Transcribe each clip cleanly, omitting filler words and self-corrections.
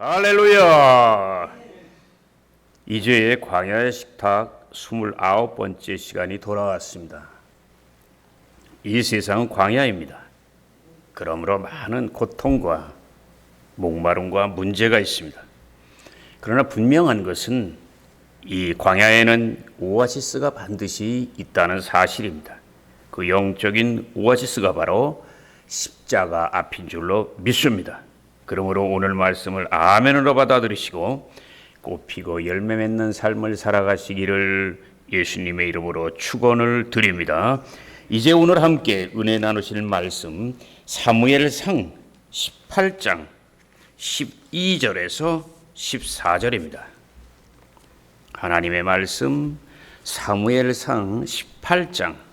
할렐루야! 이주의 광야의 식탁 29번째 시간이 돌아왔습니다. 이 세상은 광야입니다. 그러므로 많은 고통과 목마름과 문제가 있습니다. 그러나 분명한 것은 이 광야에는 오아시스가 반드시 있다는 사실입니다. 그 영적인 오아시스가 바로 십자가 앞인 줄로 믿습니다. 그러므로 오늘 말씀을 아멘으로 받아들이시고 꽃피고 열매 맺는 삶을 살아가시기를 예수님의 이름으로 축원을 드립니다. 이제 오늘 함께 은혜 나누실 말씀 사무엘상 18장 12절에서 14절입니다. 하나님의 말씀 사무엘상 18장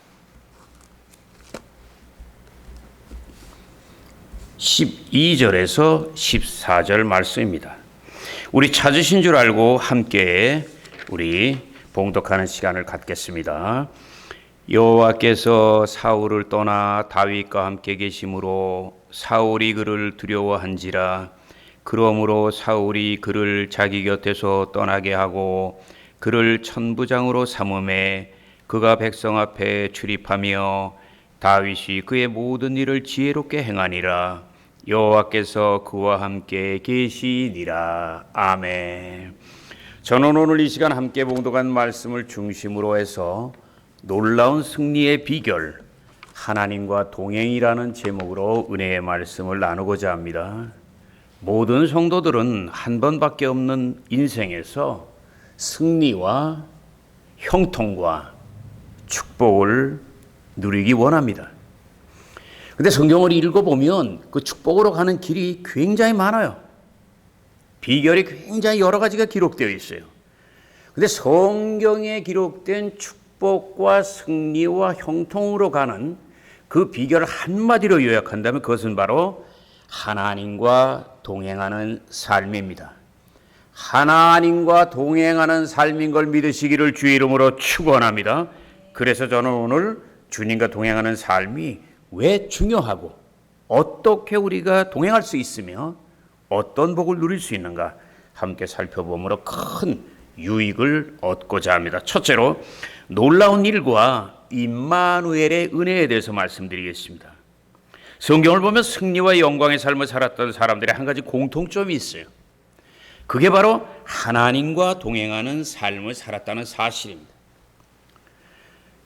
12절에서 14절 말씀입니다. 우리 찾으신 줄 알고 함께 우리 봉독하는 시간을 갖겠습니다. 여호와께서 사울을 떠나 다윗과 함께 계심으로 사울이 그를 두려워한지라. 그러므로 사울이 그를 자기 곁에서 떠나게 하고 그를 천부장으로 삼음에 그가 백성 앞에 출입하며 다윗이 그의 모든 일을 지혜롭게 행하니라. 여호와께서 그와 함께 계시니라. 아멘. 저는 오늘 이 시간 함께 봉독한 말씀을 중심으로 해서 놀라운 승리의 비결, 하나님과 동행이라는 제목으로 은혜의 말씀을 나누고자 합니다. 모든 성도들은 한 번밖에 없는 인생에서 승리와 형통과 축복을 누리기 원합니다. 근데 성경을 읽어보면 그 축복으로 가는 길이 굉장히 많아요. 비결이 굉장히 여러 가지가 기록되어 있어요. 근데 성경에 기록된 축복과 승리와 형통으로 가는 그 비결을 한마디로 요약한다면 그것은 바로 하나님과 동행하는 삶입니다. 하나님과 동행하는 삶인 걸 믿으시기를 주의 이름으로 축원합니다. 그래서 저는 오늘 주님과 동행하는 삶이 왜 중요하고 어떻게 우리가 동행할 수 있으며 어떤 복을 누릴 수 있는가 함께 살펴보므로 큰 유익을 얻고자 합니다. 첫째로 놀라운 일과 임마누엘의 은혜에 대해서 말씀드리겠습니다. 성경을 보면 승리와 영광의 삶을 살았던 사람들의 한 가지 공통점이 있어요. 그게 바로 하나님과 동행하는 삶을 살았다는 사실입니다.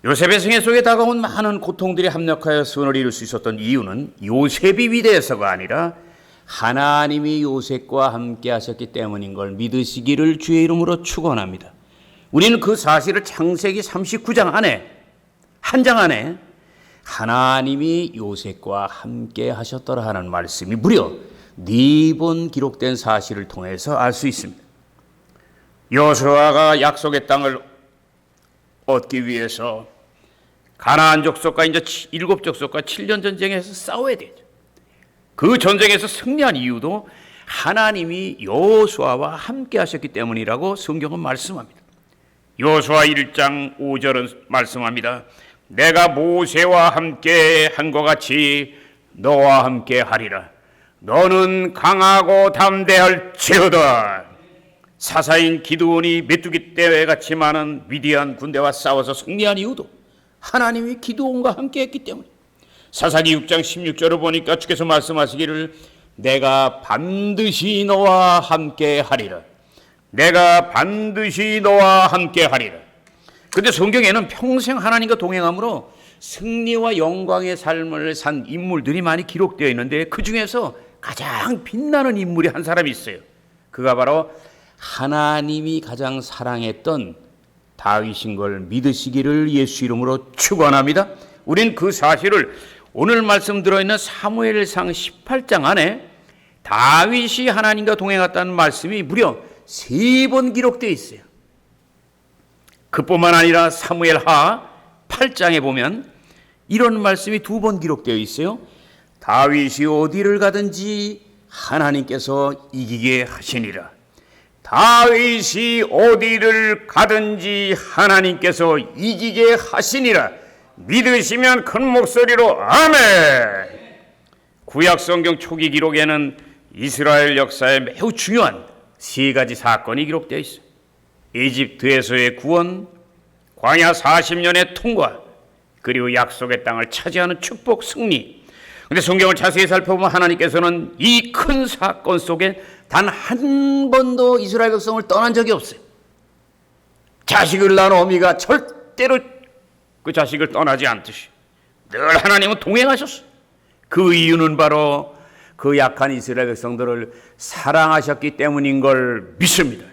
요셉의 생애 속에 다가온 많은 고통들이 합력하여 선을 이룰 수 있었던 이유는 요셉이 위대해서가 아니라 하나님이 요셉과 함께 하셨기 때문인 걸 믿으시기를 주의 이름으로 축원합니다. 우리는 그 사실을 창세기 39장 안에 한 장 안에 하나님이 요셉과 함께 하셨더라 하는 말씀이 무려 4번 기록된 사실을 통해서 알 수 있습니다. 여호수아가 약속의 땅을 얻기 위해서 가나안 족속과 이제 7족속과 7년 전쟁에서 싸워야 되죠. 그 전쟁에서 승리한 이유도 하나님이 여호수아와 함께 하셨기 때문이라고 성경은 말씀합니다. 여호수아 1장 5절은 말씀합니다. 내가 모세와 함께 한 것 같이 너와 함께 하리라. 너는 강하고 담대할지어다. 사사인 기드온이 메뚜기 떼와 같이 많은 위대한 군대와 싸워서 승리한 이유도 하나님이 기드온과 함께 했기 때문에 사사기 6장 16절을 보니까 주께서 말씀하시기를 내가 반드시 너와 함께 하리라. 내가 반드시 너와 함께 하리라. 그런데 성경에는 평생 하나님과 동행함으로 승리와 영광의 삶을 산 인물들이 많이 기록되어 있는데 그 중에서 가장 빛나는 인물이 한 사람이 있어요. 그가 바로 하나님이 가장 사랑했던 다윗인 걸 믿으시기를 예수 이름으로 축원합니다. 우린 그 사실을 오늘 말씀 들어있는 사무엘상 18장 안에 다윗이 하나님과 동행했다는 말씀이 무려 3번 기록되어 있어요. 그뿐만 아니라 사무엘하 8장에 보면 이런 말씀이 2번 기록되어 있어요. 다윗이 어디를 가든지 하나님께서 이기게 하시니라. 다윗이 어디를 가든지 하나님께서 이기게 하시니라. 믿으시면 큰 목소리로 아멘. 구약 성경 초기 기록에는 이스라엘 역사에 매우 중요한 세 가지 사건이 기록되어 있어요. 이집트에서의 구원, 광야 40년의 통과, 그리고 약속의 땅을 차지하는 축복, 승리. 그런데 성경을 자세히 살펴보면 하나님께서는 이 큰 사건 속에 단 한 번도 이스라엘 백성을 떠난 적이 없어요. 자식을 낳은 어미가 절대로 그 자식을 떠나지 않듯이 늘 하나님은 동행하셨어요. 그 이유는 바로 그 약한 이스라엘 백성들을 사랑하셨기 때문인 걸 믿습니다.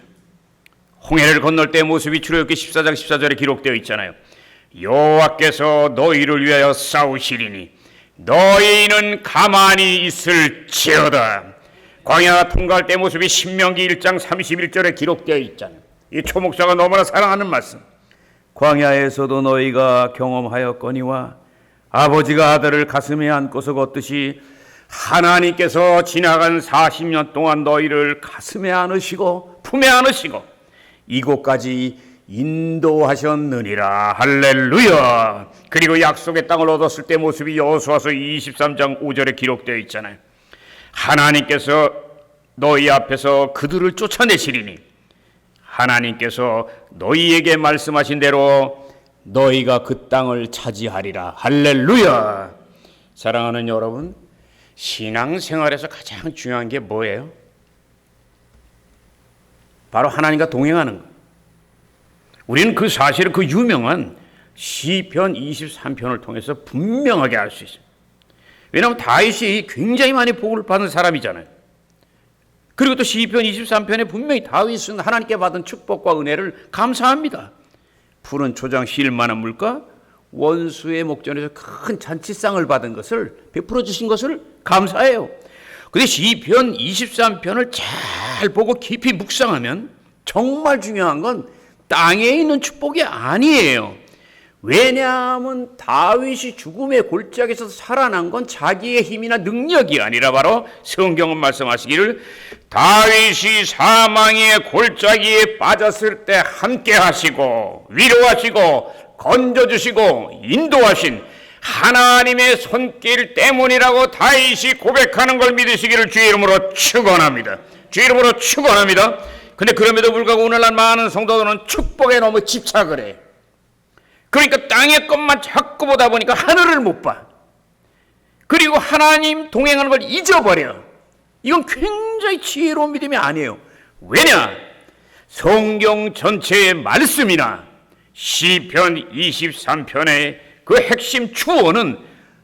홍해를 건널 때의 모습이 출애굽기 14장 14절에 기록되어 있잖아요. 여호와께서 너희를 위하여 싸우시리니 너희는 가만히 있을지어다. 광야 통과할 때의 모습이 신명기 1장 31절에 기록되어 있잖아요. 이 초목사가 너무나 사랑하는 말씀. 광야에서도 너희가 경험하였거니와 아버지가 아들을 가슴에 안고서 걷듯이 하나님께서 지나간 40년 동안 너희를 가슴에 안으시고 품에 안으시고 이곳까지 인도하셨느니라. 할렐루야. 그리고 약속의 땅을 얻었을 때 모습이 여호수아서 23장 5절에 기록되어 있잖아요. 하나님께서 너희 앞에서 그들을 쫓아내시리니 하나님께서 너희에게 말씀하신 대로 너희가 그 땅을 차지하리라. 할렐루야. 사랑하는 여러분, 신앙생활에서 가장 중요한 게 뭐예요? 바로 하나님과 동행하는 것. 우리는 그 사실을 그 유명한 시편 23편을 통해서 분명하게 알 수 있어요. 왜냐하면 다윗이 굉장히 많이 복을 받은 사람이잖아요. 그리고 또 시편 23편에 분명히 다윗은 하나님께 받은 축복과 은혜를 감사합니다. 푸른 초장 쉴 만한 물가, 원수의 목전에서 큰 잔치상을 받은 것을 베풀어 주신 것을 감사해요. 그런데 시편 23편을 잘 보고 깊이 묵상하면 정말 중요한 건 땅에 있는 축복이 아니에요. 왜냐하면 다윗이 죽음의 골짜기에서 살아난 건 자기의 힘이나 능력이 아니라 바로 성경은 말씀하시기를 다윗이 사망의 골짜기에 빠졌을 때 함께 하시고 위로하시고 건져주시고 인도하신 하나님의 손길 때문이라고 다윗이 고백하는 걸 믿으시기를 주의 이름으로 축원합니다. 주의 이름으로 축원합니다. 근데 그럼에도 불구하고 오늘날 많은 성도들은 축복에 너무 집착을 해요. 그러니까 땅의 것만 자꾸 보다 보니까 하늘을 못 봐. 그리고 하나님 동행하는 걸 잊어버려. 이건 굉장히 지혜로운 믿음이 아니에요. 왜냐? 성경 전체의 말씀이나 시편 23편의 그 핵심 추원은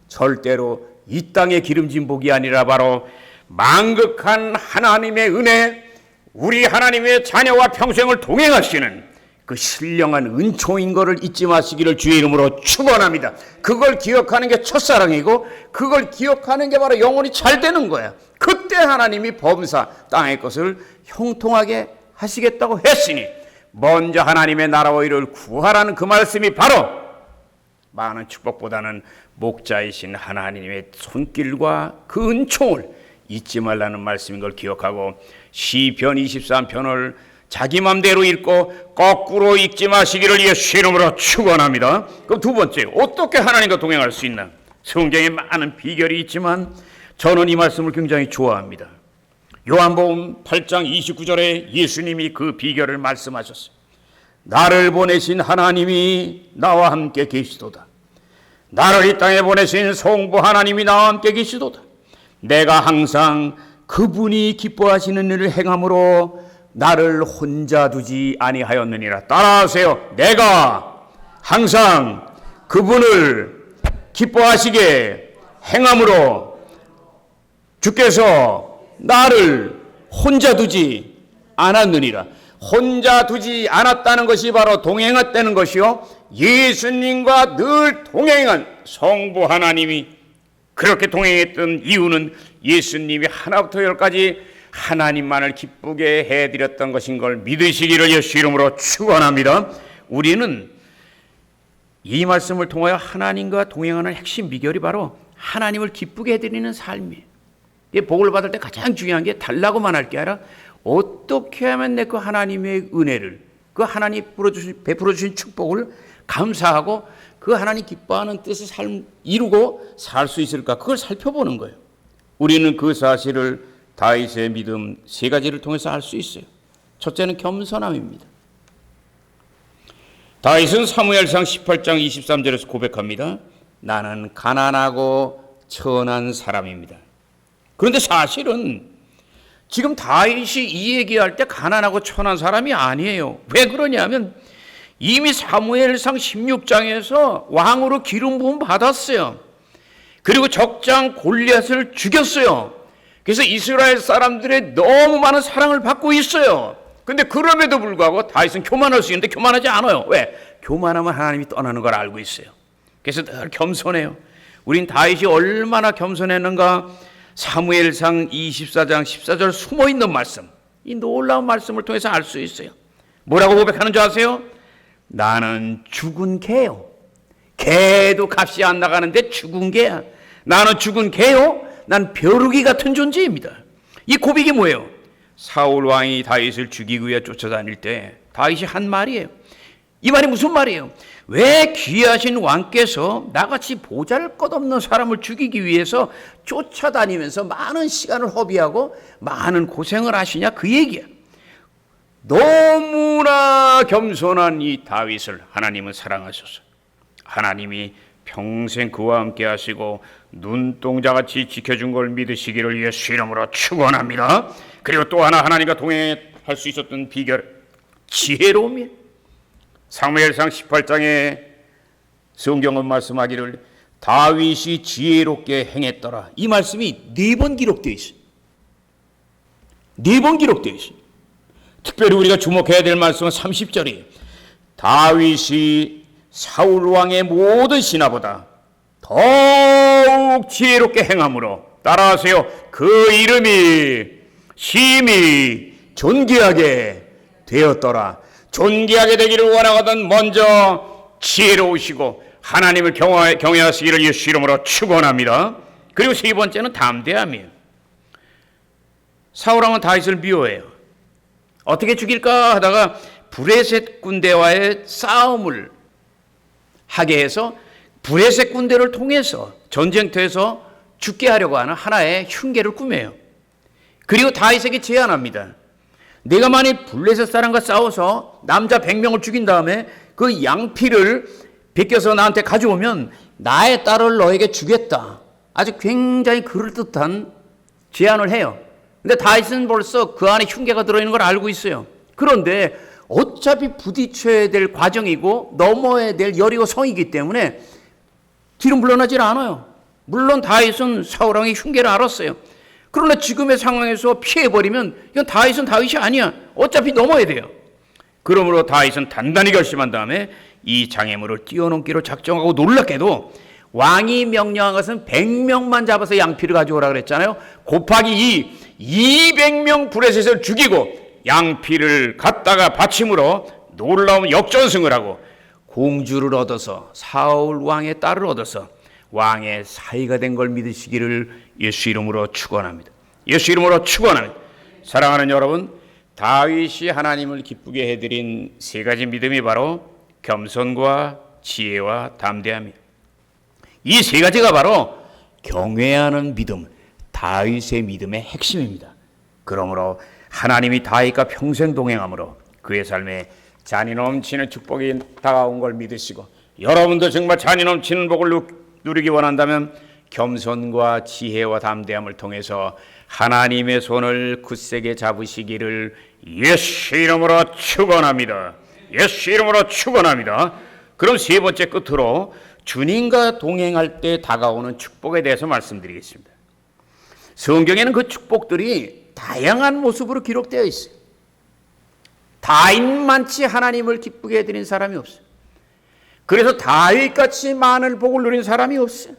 절대로 이 땅의 기름진 복이 아니라 바로 만극한 하나님의 은혜, 우리 하나님의 자녀와 평생을 동행하시는 그 신령한 은총인 것을 잊지 마시기를 주의 이름으로 축원합니다. 그걸 기억하는 게 첫사랑이고 그걸 기억하는 게 바로 영혼이 잘 되는 거야. 그때 하나님이 범사 땅의 것을 형통하게 하시겠다고 했으니 먼저 하나님의 나라와 의를 구하라는 그 말씀이 바로 많은 축복보다는 목자이신 하나님의 손길과 그 은총을 잊지 말라는 말씀인 걸 기억하고 시편 23편을 자기 맘대로 읽고 거꾸로 읽지 마시기를 예수 이름으로 축원합니다. 그럼 두 번째, 어떻게 하나님과 동행할 수 있나? 성경에 많은 비결이 있지만 저는 이 말씀을 굉장히 좋아합니다. 요한복음 8장 29절에 예수님이 그 비결을 말씀하셨어요. 나를 보내신 하나님이 나와 함께 계시도다. 나를 이 땅에 보내신 성부 하나님이 나와 함께 계시도다. 내가 항상 그분이 기뻐하시는 일을 행함으로 나를 혼자 두지 아니하였느니라. 따라하세요. 내가 항상 그분을 기뻐하시게 행함으로 주께서 나를 혼자 두지 않았느니라. 혼자 두지 않았다는 것이 바로 동행했다는 것이요, 예수님과 늘 동행한 성부 하나님이 그렇게 동행했던 이유는 예수님이 하나부터 열까지 하나님만을 기쁘게 해드렸던 것인 걸 믿으시기를 예수 이름으로 축원합니다. 우리는 이 말씀을 통하여 하나님과 동행하는 핵심 비결이 바로 하나님을 기쁘게 해드리는 삶이에요. 복을 받을 때 가장 중요한 게 달라고만 할 게 아니라 어떻게 하면 내 그 하나님의 은혜를, 그 하나님 베풀어 주신 축복을 감사하고 그 하나님 기뻐하는 뜻을 이루고 살 수 있을까, 그걸 살펴보는 거예요. 우리는 그 사실을 다윗의 믿음 세 가지를 통해서 알 수 있어요. 첫째는 겸손함입니다. 다윗은 사무엘상 18장 23절에서 고백합니다. 나는 가난하고 천한 사람입니다. 그런데 사실은 지금 다윗이 이 얘기할 때 가난하고 천한 사람이 아니에요. 왜 그러냐면 이미 사무엘상 16장에서 왕으로 기름 부음 받았어요. 그리고 적장 골리앗을 죽였어요. 그래서 이스라엘 사람들의 너무 많은 사랑을 받고 있어요. 근데 그럼에도 불구하고 다윗은 교만할 수 있는데 교만하지 않아요. 왜? 교만하면 하나님이 떠나는 걸 알고 있어요. 그래서 늘 겸손해요. 우린 다윗이 얼마나 겸손했는가 사무엘상 24장 14절 숨어있는 말씀, 이 놀라운 말씀을 통해서 알 수 있어요. 뭐라고 고백하는 줄 아세요? 나는 죽은 개요. 개도 값이 안 나가는데 죽은 개야. 나는 죽은 개요. 난 벼룩이 같은 존재입니다. 이 고백이 뭐예요? 사울 왕이 다윗을 죽이기 위해 쫓아다닐 때 다윗이 한 말이에요. 이 말이 무슨 말이에요? 왜 귀하신 왕께서 나같이 보잘것없는 사람을 죽이기 위해서 쫓아다니면서 많은 시간을 허비하고 많은 고생을 하시냐, 그 얘기야. 너무나 겸손한 이 다윗을 하나님은 사랑하셔서 하나님이 평생 그와 함께 하시고 눈동자같이 지켜준 걸 믿으시기를 예수 이름으로 축원합니다. 그리고 또 하나 하나님과 동행할 수 있었던 비결, 지혜로움이에요. 사무엘상 18장에 성경은 말씀하기를 다윗이 지혜롭게 행했더라. 이 말씀이 4번 기록되어 있어요. 4번 기록되어 있어요. 특별히 우리가 주목해야 될 말씀은 30절이에요. 다윗이 사울 왕의 모든 신하보다 더욱 지혜롭게 행함으로, 따라하세요, 그 이름이 심히 존귀하게 되었더라. 존귀하게 되기를 원하거든 먼저 지혜로우시고 하나님을 경외하시기를 예수 이름으로 축원합니다. 그리고 세 번째는 담대함이에요. 사울왕은 다윗을 미워해요. 어떻게 죽일까 하다가 브레셋 군대와의 싸움을 하게 해서 브레셋 군대를 통해서 전쟁터에서 죽게 하려고 하는 하나의 흉계를 꾸며요. 그리고 다윗에게 제안합니다. 내가 만일 블레셋 사람과 싸워서 남자 100명을 죽인 다음에 그 양피를 베껴서 나한테 가져오면 나의 딸을 너에게 주겠다. 아주 굉장히 그럴듯한 제안을 해요. 근데 다윗은 벌써 그 안에 흉계가 들어있는 걸 알고 있어요. 그런데 어차피 부딪혀야 될 과정이고 넘어야 될 여리고 성이기 때문에 뒤로 물러나질 않아요. 물론 다윗은 사울왕의 흉계를 알았어요. 그러나 지금의 상황에서 피해버리면 이건 다윗이 아니야. 어차피 넘어야 돼요. 그러므로 다윗은 단단히 결심한 다음에 이 장애물을 뛰어넘기로 작정하고, 놀랍게도 왕이 명령한 것은 100명만 잡아서 양피를 가져오라 그랬잖아요. 곱하기 200명 브레셋을 죽이고 양피를 갖다가 바침으로 놀라운 역전승을 하고 공주를 얻어서, 사울 왕의 딸을 얻어서 왕의 사위가 된 걸 믿으시기를 예수 이름으로 축원합니다. 예수 이름으로 축원합니다. 사랑하는 여러분, 다윗이 하나님을 기쁘게 해드린 세 가지 믿음이 바로 겸손과 지혜와 담대함이에요. 이 세 가지가 바로 경외하는 믿음, 다윗의 믿음의 핵심입니다. 그러므로 하나님이 다윗과 평생 동행함으로 그의 삶에 잔이 넘치는 축복이 다가온 걸 믿으시고, 여러분도 정말 잔이 넘치는 복을 누리기 원한다면 겸손과 지혜와 담대함을 통해서 하나님의 손을 굳세게 잡으시기를 예수 이름으로 축원합니다. 예수 이름으로 축원합니다. 그럼 세 번째 끝으로 주님과 동행할 때 다가오는 축복에 대해서 말씀드리겠습니다. 성경에는 그 축복들이 다양한 모습으로 기록되어 있어요. 다윗만치 하나님을 기쁘게 해드린 사람이 없어요. 그래서 다윗같이 많은 복을 누린 사람이 없어요.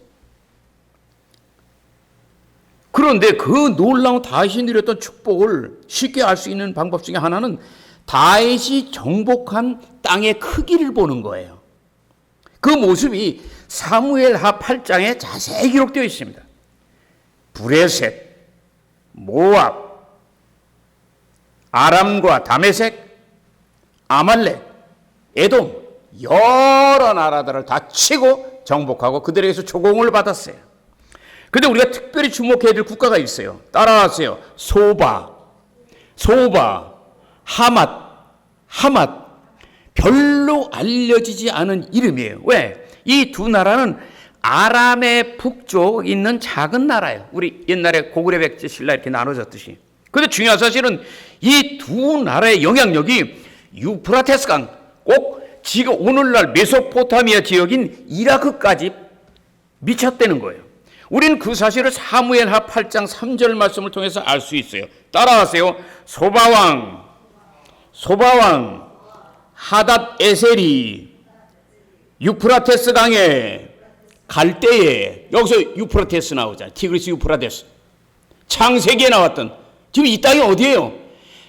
그런데 그 놀라운 다윗이 누렸던 축복을 쉽게 알 수 있는 방법 중에 하나는 다윗이 정복한 땅의 크기를 보는 거예요. 그 모습이 사무엘하 8장에 자세히 기록되어 있습니다. 브레셋, 모압, 아람과 다메섹, 아말렉, 에돔, 여러 나라들을 다 치고 정복하고 그들에게서 조공을 받았어요. 근데 우리가 특별히 주목해야 될 국가가 있어요. 따라하세요. 소바, 하맛. 별로 알려지지 않은 이름이에요. 왜? 이 두 나라는 아람의 북쪽에 있는 작은 나라예요. 우리 옛날에 고구려 백제 신라 이렇게 나눠졌듯이. 근데 중요한 사실은 이 두 나라의 영향력이 유프라테스 강, 꼭 지금 오늘날 메소포타미아 지역인 이라크까지 미쳤다는 거예요. 우리는 그 사실을 사무엘하 8장 3절 말씀을 통해서 알 수 있어요. 따라하세요. 소바왕 하닷 에셀이 유프라테스 강에 갈 때에, 여기서 유프라테스 나오잖아요. 티그리스 유프라테스. 창세기에 나왔던, 지금 이 땅이 어디예요?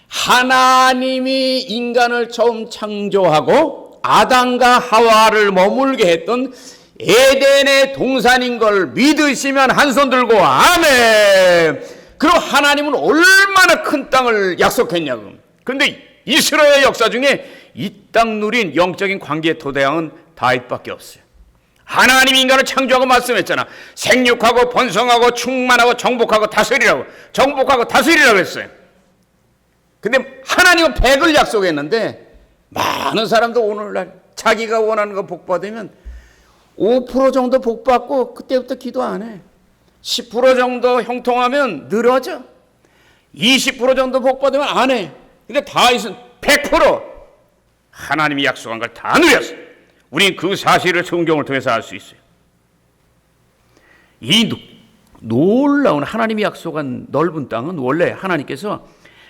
하나님이 인간을 처음 창조하고 아담과 하와를 머물게 했던 에덴의 동산인 걸 믿으시면 한 손 들고 아멘. 그럼 하나님은 얼마나 큰 땅을 약속했냐고. 근데 이스라엘 역사 중에 이 땅 누린 영적인 관계의 토대양은 다윗밖에 없어요. 하나님이 인간을 창조하고 말씀했잖아. 생육하고 번성하고 충만하고 정복하고 다스리라고. 정복하고 다스리라고 했어요. 근데 하나님은 100을 약속했는데 많은 사람도 오늘날 자기가 원하는 거 복 받으면 5% 정도 복 받고 그때부터 기도 안 해. 10% 정도 형통하면 늘어져. 20% 정도 복 받으면 안 해. 근데 다윗은 100% 하나님이 약속한 걸 다 누렸어요. 우리는 그 사실을 성경을 통해서 알 수 있어요. 이 놀라운 하나님이 약속한 넓은 땅은 원래 하나님께서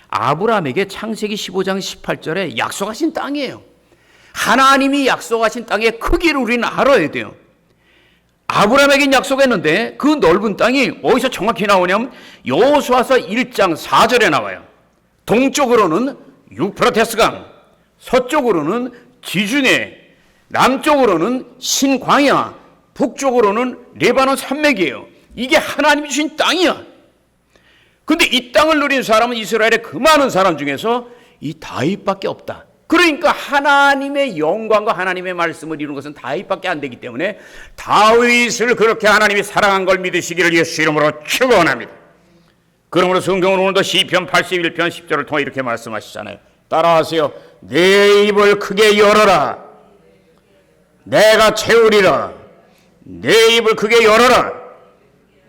아브라함에게 창세기 15장 18절에 약속하신 땅이에요. 하나님이 약속하신 땅의 크기를 우리는 알아야 돼요. 아브라함에겐 약속했는데 그 넓은 땅이 어디서 정확히 나오냐면 여호수아서 1장 4절에 나와요. 동쪽으로는 유프라테스 강, 서쪽으로는 지중해, 남쪽으로는 신광야, 북쪽으로는 레바논 산맥이에요. 이게 하나님이 주신 땅이야. 근데 이 땅을 누린 사람은 이스라엘의 그 많은 사람 중에서 이 다윗밖에 없다. 그러니까 하나님의 영광과 하나님의 말씀을 이루는 것은 다윗밖에 안 되기 때문에 다윗을 그렇게 하나님이 사랑한 걸 믿으시기를 예수 이름으로 축원합니다. 그러므로 성경은 오늘도 시편 81편 10절을 통해 이렇게 말씀하시잖아요. 따라하세요. 내 입을 크게 열어라. 내가 채우리라. 내 입을 크게 열어라.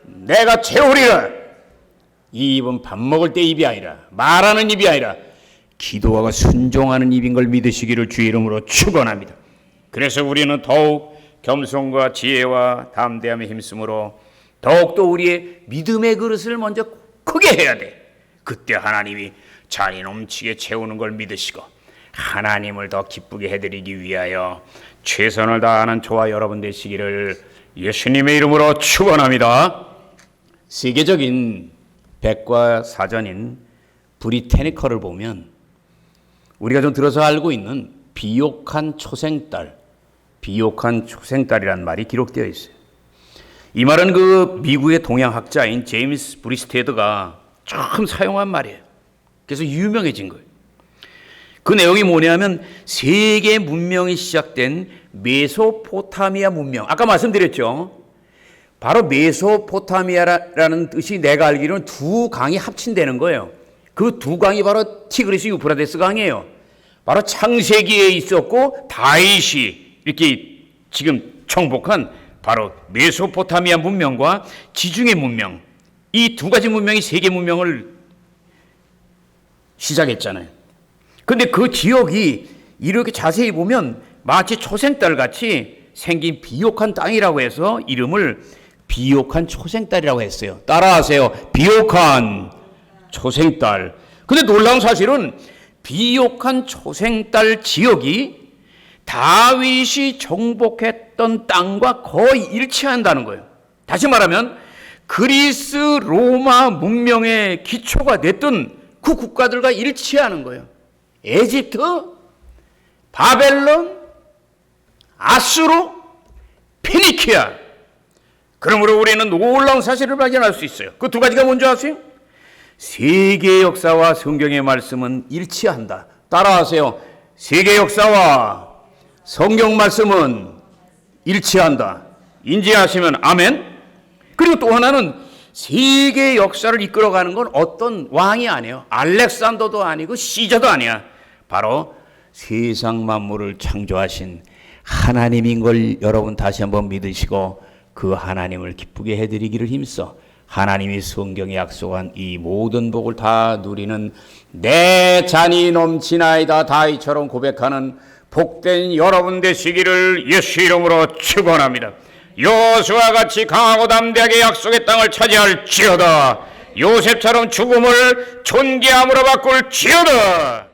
내가 채우리라. 이 입은 밥 먹을 때 입이 아니라, 말하는 입이 아니라 기도하고 순종하는 입인 걸 믿으시기를 주의 이름으로 축원합니다. 그래서 우리는 더욱 겸손과 지혜와 담대함에 힘쓰므로 더욱더 우리의 믿음의 그릇을 먼저 크게 해야 돼. 그때 하나님이 잔이 넘치게 채우는 걸 믿으시고 하나님을 더 기쁘게 해드리기 위하여 최선을 다하는 저와 여러분 되시기를 예수님의 이름으로 축원합니다. 세계적인 백과사전인 브리테니커를 보면 우리가 좀 들어서 알고 있는 비옥한 초생딸이라는 말이 기록되어 있어요. 이 말은 그 미국의 동양학자인 제임스 브리스테드가 처음 사용한 말이에요. 그래서 유명해진 거예요. 그 내용이 뭐냐면 세계 문명이 시작된 메소포타미아 문명. 아까 말씀드렸죠. 바로 메소포타미아라는 뜻이 내가 알기로는 두 강이 합친다는 거예요. 그 두 강이 바로 티그리스 유프라테스 강이에요. 바로 창세기에 있었고 다윗이 이렇게 지금 정복한 바로 메소포타미아 문명과 지중해 문명, 이 두 가지 문명이 세계 문명을 시작했잖아요. 근데 그 지역이 이렇게 자세히 보면 마치 초생딸 같이 생긴 비옥한 땅이라고 해서 이름을 비옥한 초생딸이라고 했어요. 따라하세요. 비옥한 초생딸. 근데 놀라운 사실은 비옥한 초생딸 지역이 다윗이 정복했던 땅과 거의 일치한다는 거예요. 다시 말하면 그리스 로마 문명의 기초가 됐던 그 국가들과 일치하는 거예요. 에집트, 바벨론, 아수르, 피니키아. 그러므로 우리는 놀라운 사실을 발견할 수 있어요. 그 두 가지가 뭔지 아세요? 세계의 역사와 성경의 말씀은 일치한다. 따라하세요. 세계 역사와 성경 말씀은 일치한다. 인지하시면 아멘. 그리고 또 하나는 세계 역사를 이끌어가는 건 어떤 왕이 아니에요. 알렉산더도 아니고 시저도 아니야. 바로 세상 만물을 창조하신 하나님인 걸 여러분 다시 한번 믿으시고 그 하나님을 기쁘게 해드리기를 힘써 하나님이 성경에 약속한 이 모든 복을 다 누리는 내 잔이 넘치나이다 다윗처럼 고백하는 복된 여러분 되시기를 예수 이름으로 축원합니다. 여호수아와 같이 강하고 담대하게 약속의 땅을 차지할지어다. 요셉처럼 죽음을 존귀함으로 바꿀지어다.